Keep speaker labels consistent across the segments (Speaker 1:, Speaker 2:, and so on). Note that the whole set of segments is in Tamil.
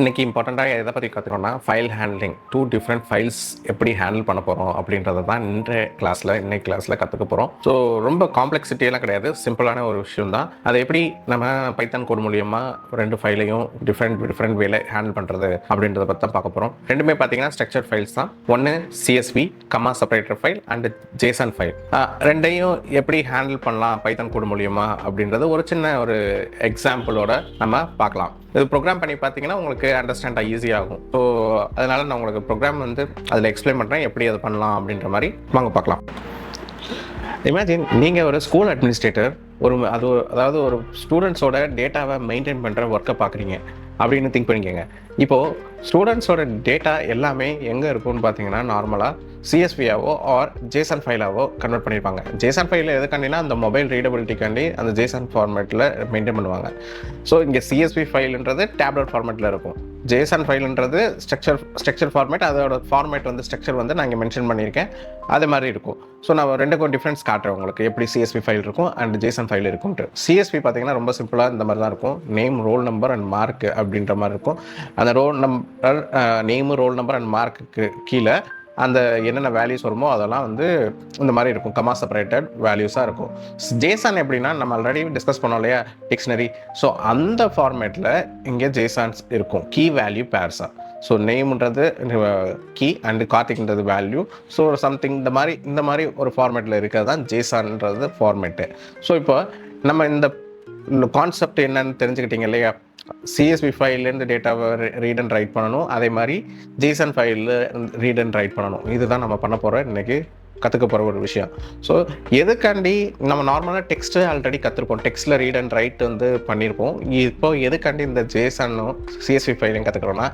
Speaker 1: இன்றைக்கி இம்பார்ட்டண்ட்டாக எதை பற்றி கற்றுக்கணும்னா ஃபைல் ஹேண்ட்லிங். 2 டிஃப்ரெண்ட் ஃபைல்ஸ் எப்படி ஹேண்டில் பண்ண போகிறோம் அப்படின்றத தான் இன்னைக்கு கிளாஸில் கற்றுக்க போகிறோம். ஸோ ரொம்ப காம்ப்ளெக்சிட்டியெல்லாம் கிடையாது, சிம்பிளான ஒரு விஷயம் தான். அதை எப்படி நம்ம பைத்தான் கோட் மூலியமாக 2 ஃபைலையும் டிஃப்ரெண்ட் வேலை ஹேண்டில் பண்ணுறது அப்படின்றத பற்றி தான் பார்க்க போகிறோம். ரெண்டுமே பார்த்தீங்கன்னா ஸ்ட்ரக்சர் ஃபைல்ஸ் தான். ஒன்று CSV comma separator file and JSON file. ரெண்டையும் எப்படி ஹேண்டில் பண்ணலாம் பைத்தான் கோட் மூலியமாக அப்படின்றது ஒரு சின்ன ஒரு எக்ஸாம்பிளோட நம்ம பார்க்கலாம். இது ப்ரோக்ராம் பண்ணி பார்த்தீங்கன்னா உங்களுக்கு அண்டர்ஸ்டாண்ட் ஈஸியாகும். ஸோ அதனால் நான் உங்களுக்கு ப்ரோக்ராம் அதில் எக்ஸ்பிளைன் பண்ணுறேன் எப்படி அதை பண்ணலாம் அப்படின்ற மாதிரி வாங்க பார்க்கலாம். இமேஜின் நீங்கள் ஒரு ஸ்கூல் அட்மினிஸ்ட்ரேட்டர், அதாவது ஒரு ஸ்டூடெண்ட்ஸோட டேட்டாவை மெயின்டைன் பண்ணுற ஒர்க்கை பார்க்குறீங்க அப்படின்னு திங்க் பண்ணிக்கோங்க. இப்போது ஸ்டூடெண்ட்ஸோட டேட்டா எல்லாமே எங்கே இருக்கும்னு பார்த்தீங்கன்னா நார்மலாக CSVயாவோ ஆர் JSON ஃபைலாவோ கன்வெர்ட் பண்ணியிருப்பாங்க. JSON ஃபைலில் எதுக்காண்டினா அந்த மொபைல் ரீடபிலிட்டிக்காண்டி அந்த JSON ஃபார்மேட்டில் மெயின்டைன் பண்ணுவாங்க. ஸோ இங்கே CSV ஃபைல்ன்றது டேப்லெட் ஃபார்மேட்டில் இருக்கும். JSON ஃபைல்ன்றது ஸ்ட்ரக்சர் ஃபார்மேட். அதோட ஃபார்மேட் ஸ்ட்ரக்சர் நான் இங்கே மென்ஷன் பண்ணியிருக்கேன். அது மாதிரி இருக்கும். ஸோ நான் ரெண்டுக்கும் டிஃப்ரென்ஸ் காட்டுறேன் உங்களுக்கு, எப்படி CSV ஃபைல் இருக்கும் அண்ட் JSON ஃபைல் இருக்கும்ட்டு. CSV பார்த்தீங்கன்னா ரொம்ப சிம்பிளாக இந்த மாதிரி தான் இருக்கும். Name, roll number and mark அப்படின்ற மாதிரி இருக்கும். அந்த roll number, name, roll number and மார்க்குக்கு கீழே அந்த என்னென்ன வேல்யூஸ் வருமோ அதெல்லாம் இந்த மாதிரி இருக்கும். கமா செப்பரேட்டட் வேல்யூஸாக இருக்கும். JSON எப்படின்னா நம்ம ஆல்ரெடி டிஸ்கஸ் பண்ணோம் இல்லையா, டிக்ஷனரி. ஸோ அந்த ஃபார்மேட்டில் இங்கே JSONs இருக்கும், கீ வேல்யூ பேர்ஸாக. ஸோ நேம்ன்றது கீ அண்டு கார்த்திக்ன்றது வேல்யூ. ஸோ சம்திங் இந்த மாதிரி ஒரு ஃபார்மேட்டில் இருக்கிறது தான் JSONன்றது ஃபார்மேட்டு. ஸோ இப்போ நம்ம இந்த கான்செப்ட் என்னன்னு தெரிஞ்சுக்கிட்டீங்க இல்லையா. CSV ஃபைல்லேருந்து டேட்டாவை ரீட் அண்ட் ரைட் பண்ணணும், அதே மாதிரி JSON ஃபைலில் ரீட் அண்ட் ரைட் பண்ணணும். இதுதான் நம்ம பண்ண போகிற இன்றைக்கி கற்றுக்க போகிற ஒரு விஷயம். ஸோ எதுக்காண்டி நம்ம நார்மலாக டெக்ஸ்ட்டு ஆல்ரெடி கற்றுருப்போம், டெக்ஸ்ட்டில் ரீட் அண்ட் ரைட் பண்ணியிருப்போம். இப்போ எதுக்காண்டி இந்த JSONனும் CSV ஃபைலையும் கற்றுக்கிறோன்னா,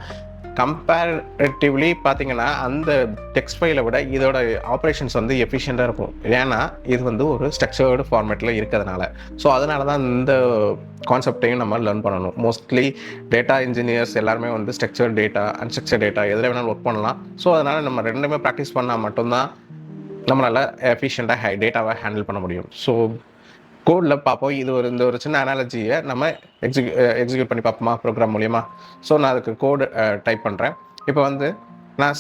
Speaker 1: கம்பேரிட்டிவ்லி பார்த்தீங்கன்னா அந்த டெக்ஸ்ட் ஃபைலை விட இதோட ஆப்ரேஷன்ஸ் எஃபிஷியண்ட்டாக இருக்கும். ஏன்னா இது ஒரு ஸ்ட்ரக்சர்டு ஃபார்மேட்டில் இருக்கிறதுனால. ஸோ அதனால தான் இந்த கான்செப்டையும் நம்ம லேர்ன் பண்ணணும். மோஸ்ட்லி டேட்டா இன்ஜினியர்ஸ் எல்லாருமே ஸ்ட்ரக்சர்ட் டேட்டா, அன்ஸ்ட்ரக்சர்ட் டேட்டா எதில் வேணாலும் ஒர்க் பண்ணலாம். ஸோ அதனால் நம்ம ரெண்டுமே ப்ராக்டிஸ் பண்ணால் மட்டும்தான் நம்மளால் எஃபிஷியண்ட்டாக டேட்டாவை ஹேண்டில் பண்ண முடியும். ஸோ கோடில் பார்ப்போம். இந்த ஒரு சின்ன அனாலஜியை நம்ம எக்ஸிக்யூட் பண்ணி பார்ப்போமா ப்ரோக்ராம் மூலியமா. ஸோ நான் அதுக்கு கோடு டைப் பண்ணுறேன். இப்போ நான்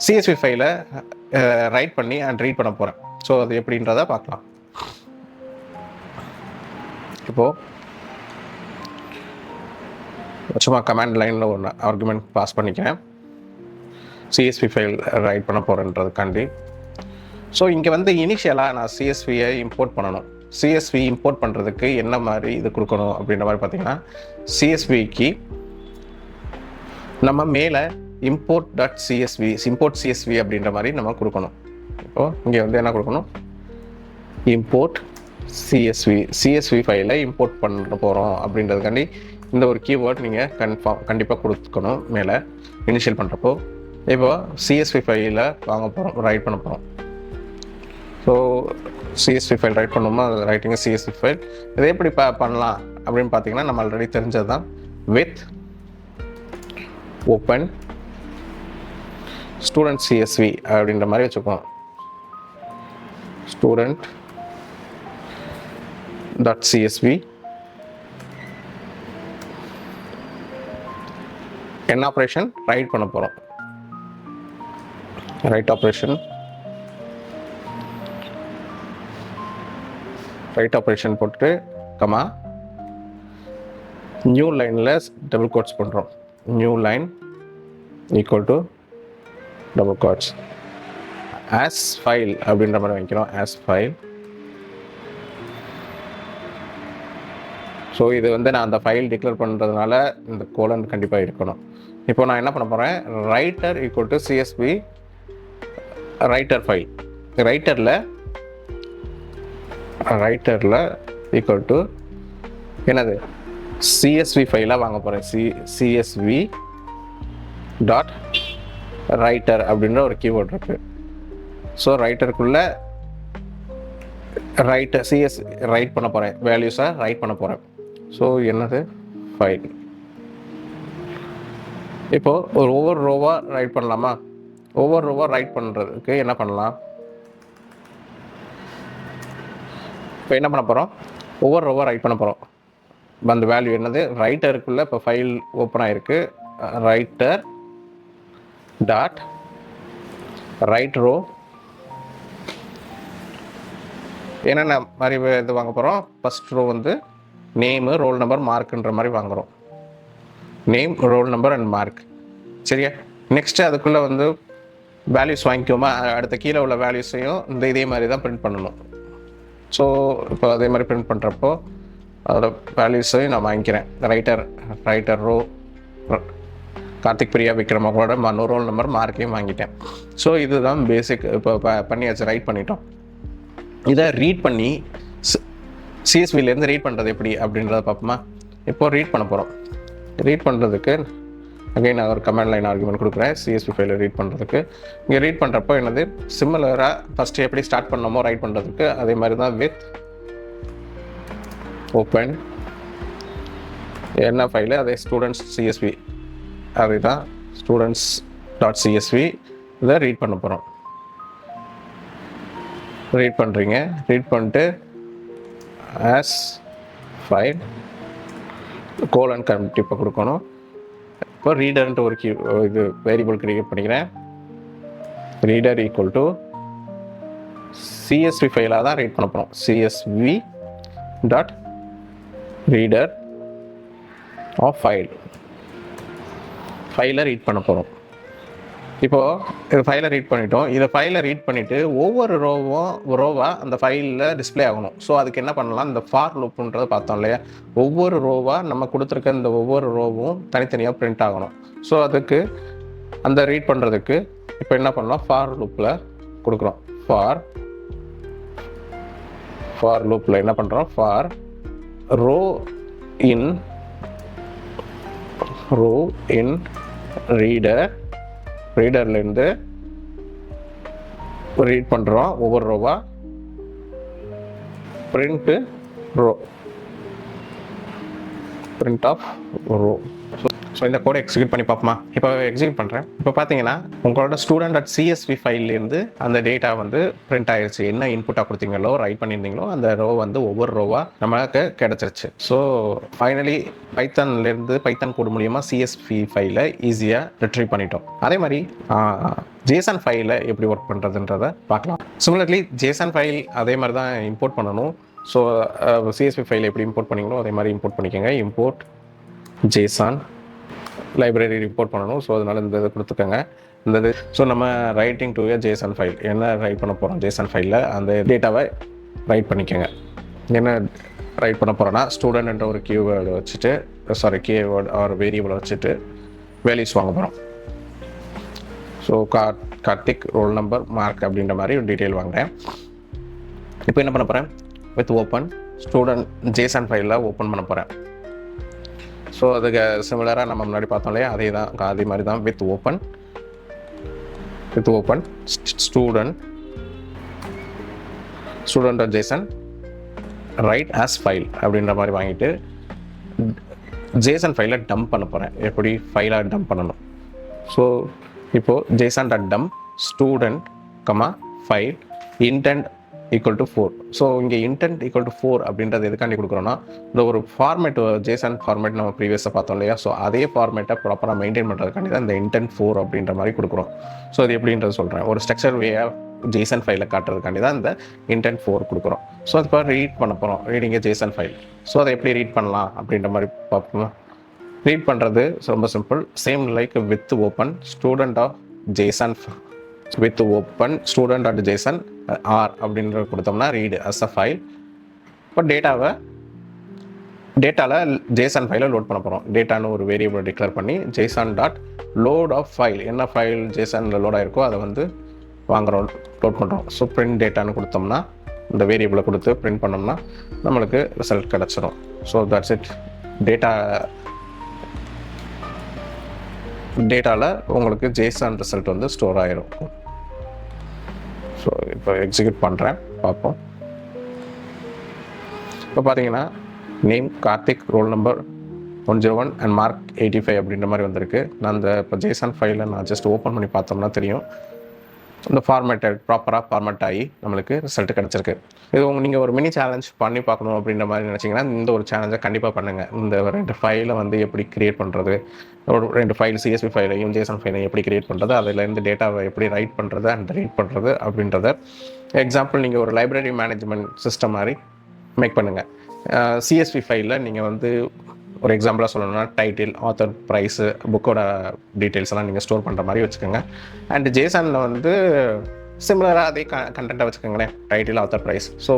Speaker 1: CSV ஃபைலை ரைட் பண்ணி அண்ட் ரீட் பண்ண போகிறேன். ஸோ அது எப்படின்றத பார்க்கலாம். இப்போது சும்மா கமாண்ட் லைனில் ஒன்று ஆர்குமெண்ட் பாஸ் பண்ணிக்கிறேன், CSV ஃபைல் ரைட் பண்ண போகிறேன்றதுக்காண்டி. ஸோ இங்கே இனிஷியலாக நான் CSVயை இம்போர்ட் பண்ணணும். CSV இம்போர்ட் பண்ணுறதுக்கு என்ன மாதிரி இது கொடுக்கணும் அப்படின்ற மாதிரி பார்த்தீங்கன்னா, CSVக்கு நம்ம மேலே import CSV அப்படின்ற மாதிரி நம்ம கொடுக்கணும். இப்போது இங்கே என்ன கொடுக்கணும், import CSV ஃபைலை இம்போர்ட் பண்ண போகிறோம் அப்படின்றதுக்காண்டி இந்த ஒரு கீவேர்ட் நீங்கள் கண்டிப்பாக கொடுக்கணும் மேலே இனிஷியல் பண்ணுறப்போ. இப்போ CSV ஃபைலை வாங்க போகிறோம், ரைட் பண்ண போகிறோம். ஸோ CSV ஃபைல் ரைட் பண்ணணுமா, ரைட்டிங் CSV ஃபைல். இதை எப்படி பண்ணலாம் அப்படின்னு பார்த்தீங்கன்னா, நம்ம ஆல்ரெடி தெரிஞ்சது தான். வித் ஓப்பன் ஸ்டூடெண்ட் CSV அப்படின்ற மாதிரி வச்சுக்கோம். ஸ்டூடெண்ட் .csv என்ன ஆப்ரேஷன் ரைட் பண்ண போகிறோம், ரைட் ஆப்ரேஷன் போட்டு கமா நியூ லைனில் டபுள் கோட்ஸ் பண்ணுறோம். New line equal to double quotes as file அப்படின்ற மாதிரி வைக்கிறோம், ஆஸ் ஃபைல். ஸோ இது நான் அந்த ஃபைல் டிக்ளேர் பண்ணுறதுனால இந்த கோலன் கண்டிப்பாக இருக்கணும். இப்போ நான் என்ன பண்ண போகிறேன், writer equal to CSV writer file. ரைட்டரில் ஈக்குவல் டு என்னது CSV ஃபைலாக வாங்க போகிறேன். CSV டாட் ரைட்டர் அப்படின்ற ஒரு கீவேர்ட் இருக்குது. ஸோ ரைட்டருக்குள்ளே ரைட் பண்ண போகிறேன், வேல்யூஸை ரைட் பண்ண போகிறேன். ஸோ என்னது ஃபைல். இப்போது ஒவ்வொரு ரோவாக ரைட் பண்ணலாமா. ஒவ்வொரு ரோவாக ரைட் பண்ணுறதுக்கு என்ன பண்ணலாம், இப்போ என்ன பண்ண போகிறோம், ஒவ்வொரு ரோவாக ரைட் பண்ண போகிறோம். அந்த வேல்யூ என்னது, ரைட்டருக்குள்ளே இப்போ ஃபைல் ஓப்பன் ஆகிருக்கு. ரைட்டர் டாட் ரைட் ரோ என்னென்ன மாதிரி இது வாங்க போகிறோம். ஃபஸ்ட் ரோ வந்து நேமு, ரோல் நம்பர், மார்க்குன்ற மாதிரி வாங்குகிறோம். Name, roll number and mark. சரியா? நெக்ஸ்ட்டு அதுக்குள்ளே வந்து வேல்யூஸ் வாங்கிக்கோமா, அடுத்த கீழே உள்ள வேல்யூஸையும் இதே மாதிரி தான் பிரிண்ட் பண்ணணும். ஸோ இப்போ அதே மாதிரி பிரிண்ட் பண்ணுறப்போ அதோட வேல்யூஸையும் நான் வாங்கிக்கிறேன். ரைட்டர் ரோ கார்த்திக் பிரியா விக்ரமோட ரோல் நம்பர், மார்க்கையும் வாங்கிட்டேன். ஸோ இதுதான் பேசிக். இப்போ பண்ணியாச்சு, ரைட் பண்ணிட்டோம். இதை ரீட் பண்ணி சிஎஸ்விலேருந்து ரீட் பண்ணுறது எப்படி அப்படின்றத பார்ப்போமா. இப்போது ரீட் பண்ண போகிறோம். ரீட் பண்ணுறதுக்கு அகைன் நான் ஒரு கமாண்ட் லைன் ஆர்குமெண்ட் கொடுக்குறேன் சிஎஸ்வி ஃபைலை ரீட் பண்ணுறதுக்கு. இங்கே ரீட் பண்ணுறப்போ என்னது, சிமிலராக ஃபஸ்ட்டு எப்படி ஸ்டார்ட் பண்ணோமோ ரைட் பண்ணுறதுக்கு அதே மாதிரி தான் வித் ஓப்பன் என்ன ஃபைலு, அதே ஸ்டூடெண்ட்ஸ் சிஎஸ்வி, அதே தான் ஸ்டூடெண்ட்ஸ் டாட் சிஎஸ்வி. இதை ரீட் பண்ண போகிறோம். ரீட் பண்ணுறீங்க. ரீட் பண்ணிட்டு ஆஸ் ஃபைல் கோலன் கண்டிப்பாக கொடுக்கணும். இப்போ ரீடர்ன்ட்டு ஒரு இது வேரியபிள் கிரியேட் பண்ணிக்கிறேன். ரீடர் ஈக்குவல் டு சிஎஸ்வி ஃபைலாக தான் ரீட் பண்ண போகிறோம். சிஎஸ்வி டாட் ரீடர் ஆஃப் ஃபைலை ரீட் பண்ண போகிறோம். இப்போது இது ஃபைலை ரீட் பண்ணிட்டோம். இதை ஃபைலை ரீட் பண்ணிவிட்டு ஒவ்வொரு ரோவாக அந்த ஃபைலில் டிஸ்பிளே ஆகணும். ஸோ அதுக்கு என்ன பண்ணலாம், இந்த ஃபார் லூப்புன்றதை பார்த்தோம் இல்லையா, ஒவ்வொரு ரோவாக நம்ம கொடுத்துருக்க இந்த ஒவ்வொரு ரோவும் தனித்தனியாக பிரிண்ட் ஆகணும். ஸோ அதுக்கு அந்த ரீட் பண்ணுறதுக்கு இப்போ என்ன பண்ணலாம், ஃபார் லூப்பில் கொடுக்குறோம். ஃபார் லூப்பில் என்ன பண்ணுறோம், ஃபார் ரோ இன் ரீடர்லேருந்து ரீட் பண்ணுறோம் ஒவ்வொரு ரோவா. Print of row. ஸோ இந்த கோடை எக்ஸிக்யூட் பண்ணி பார்ப்போமா. இப்போ எக்ஸிக்யூட் பண்ணுறேன். இப்போ பார்த்தீங்கன்னா உங்களோட ஸ்டூடெண்ட் டாட் சிஎஸ்வி ஃபைல்லேருந்து அந்த டேட்டா வந்து பிரிண்ட் ஆயிடுச்சு. என்ன இன்புட்டாக கொடுத்தீங்களோ, ரைட் பண்ணியிருந்தீங்களோ அந்த ரோ வந்து ஒவ்வொரு ரோவாக நம்மளுக்கு கிடச்சிருச்சு. ஸோ ஃபைனலி பைத்தான் கோடு மூலியமாக சிஎஸ்வி ஃபைலை ஈஸியாக ரிட்ரீவ் பண்ணிட்டோம். அதே மாதிரி ஜேசன் ஃபைலை எப்படி ஒர்க் பண்ணுறதுன்றதை பார்க்கலாம். சிமிலர்லி ஜேசன் ஃபைல் அதே மாதிரி தான் இம்போர்ட் பண்ணணும். ஸோ சிஎஸ்வி ஃபைலை எப்படி இம்போர்ட் பண்ணிங்களோ அதே மாதிரி இம்போர்ட் பண்ணிக்கோங்க. இம்போர்ட் ஜேசன் லைப்ரரி ரிப்போர்ட் பண்ணணும். ஸோ அதனால் இந்த இதை கொடுத்துக்கோங்க. இந்த இது ஸோ நம்ம ரைட்டிங் டு ஜேசன் ஃபைல் என்ன ரைட் பண்ண போகிறோம், ஜேசன் ஃபைலில் அந்த டேட்டாவை ரைட் பண்ணிக்கோங்க. என்ன ரைட் பண்ண போகிறோன்னா, ஸ்டூடெண்ட்ன்ற ஒரு கீவேர்டு வச்சுட்டு கீவேர்டு ஆர் வேரியபிளை வச்சுட்டு வேல்யூஸ் வாங்க போகிறோம். So Karthik, roll number, mark அப்படின்ற மாதிரி ஒரு டீட்டெயில் வாங்குறேன். இப்போ என்ன பண்ண போகிறேன், வித் ஓப்பன் ஸ்டூடெண்ட் ஜேசன் ஃபைலில் ஓப்பன் பண்ண போகிறேன். ஸோ அதுக்கு சிமிலராக நம்ம முன்னாடி பார்த்தோம் இல்லையா, அதே மாதிரி தான் with open student Jason right as file அப்படின்ற மாதிரி வாங்கிட்டு ஜேசன் ஃபைலை டம்ப் பண்ண போகிறேன். எப்படி ஃபைலாக டம்ப் பண்ணணும். ஸோ இப்போது Jason dot dump student file intend equal to 4. So இங்கே இன்டென்ட் ஈக்குவல் டு 4 அப்படின்றது எதுக்காண்டி கொடுக்குறோன்னா, இந்த ஒரு ஃபார்மேட் ஜேசன் ஃபார்மேட் நம்ம ப்ரீவியஸாக பார்த்தோம் இல்லையா, ஸோ அதே ஃபார்மேட்டை ப்ராப்பராக மெயின்டைன் பண்ணுறதுக்காண்டி தான் இந்த இன்டென்ட் 4 அப்படின்ற மாதிரி கொடுக்குறோம். ஸோ அது எப்படின்றது சொல்கிறேன். ஒரு ஸ்ட்ரக்சர் வேயாக ஜேசன் ஃபைலை காட்டுறதுக்காண்டி தான் இந்த இன்டென்ட் 4 கொடுக்குறோம். ஸோ அது இப்போ ரீட் பண்ண போகிறோம். ரீடிங்கே ஜேசன் ஃபைல். ஸோ அதை எப்படி ரீட் பண்ணலாம் அப்படின்ற மாதிரி பார்ப்போம். ரீட் பண்ணுறது ரொம்ப simple. Same like with open student of JSON with open student dot JSON r அப்படின்ற கொடுத்தோம்னா ரீடு அஸ் அ ஃபைல். இப்போ டேட்டாவில் ஜேசன் ஃபைலை லோட் பண்ண போகிறோம். டேட்டான்னு ஒரு வேரியபிள் டிக்ளேர் பண்ணி JSON dot load of file, என்ன ஃபைல் ஜேசனில் லோட் ஆகிருக்கோ அதை வந்து வாங்குகிறோம், லோட் பண்ணுறோம். ஸோ பிரிண்ட் டேட்டான்னு கொடுத்தோம்னா இந்த வேரியபிளை கொடுத்து பிரிண்ட் பண்ணோம்னா நம்மளுக்கு ரிசல்ட் கிடச்சிரும். So that's it. டேட்டாவில் உங்களுக்கு ஜேசன் ரிசல்ட் வந்து ஸ்டோர் ஆகிரும். ஸோ இப்போ எக்ஸிக்யூட் பண்ணுறேன், பார்ப்போம். இப்போ பார்த்தீங்கன்னா name Karthik, roll number 101 and mark 85 அப்படின்ற மாதிரி வந்திருக்கு. நான் அந்த இப்போ ஜேசன் ஃபைலை நான் ஜஸ்ட் ஓப்பன் பண்ணி பார்த்தோம்னா தெரியும். இந்த ஃபார்மேட்டட் ப்ராப்பராக ஃபார்மேட் ஆகி நம்மளுக்கு ரிசல்ட் கிடச்சிருக்கு. இது நீங்கள் ஒரு மினி சேலஞ்ச் பண்ணி பார்க்கணும் அப்படின்ற மாதிரி நினச்சிங்கன்னா இந்த ஒரு சேலஞ்சை கண்டிப்பாக பண்ணுங்கள். இந்த 2 ஃபைலை வந்து எப்படி க்ரியேட் பண்ணுறது, ஒரு 2 ஃபைல் CSV ஃபைலையும் JSON ஃபைலையும் எப்படி க்ரியேட் பண்ணுறது, அதிலேருந்து டேட்டாவை எப்படி ரைட் பண்ணுறது அண்ட் ரீட் பண்ணுறது அப்படின்றத எக்ஸாம்பிள் நீங்கள் ஒரு லைப்ரரி மேனேஜ்மெண்ட் சிஸ்டம் மாதிரி மேக் பண்ணுங்கள். CSV ஃபைலில் நீங்கள் வந்து ஒரு எக்ஸாம்பிளாக சொல்லணும்னா டைட்டில், ஆத்தர், ப்ரைஸு, புக்கோட டீட்டெயில்ஸ் எல்லாம் நீங்கள் ஸ்டோர் பண்ணுற மாதிரி வச்சுக்கோங்க. அண்ட் ஜேசனில் வந்து சிமிலராக அதே கண்டென்ட்டாக வச்சுக்கோங்களேன், டைட்டில், ஆத்தர், ப்ரைஸ். ஸோ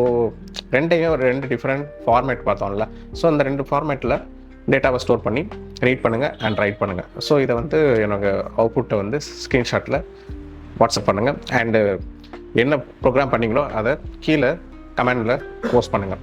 Speaker 1: ரெண்டையும் 2 டிஃப்ரெண்ட் ஃபார்மேட் பார்த்தோம்ல. ஸோ அந்த 2 ஃபார்மேட்டில் டேட்டாவை ஸ்டோர் பண்ணி ரீட் பண்ணுங்கள் அண்ட் ரைட் பண்ணுங்கள். ஸோ இதை வந்து எனக்கு அவுட்புட்டை வந்து ஸ்க்ரீன்ஷாட்டில் வாட்ஸ்அப் பண்ணுங்கள். அண்டு என்ன ப்ரோக்ராம் பண்ணிங்களோ அதை கீழே கமெண்டில் போஸ்ட் பண்ணுங்கள்.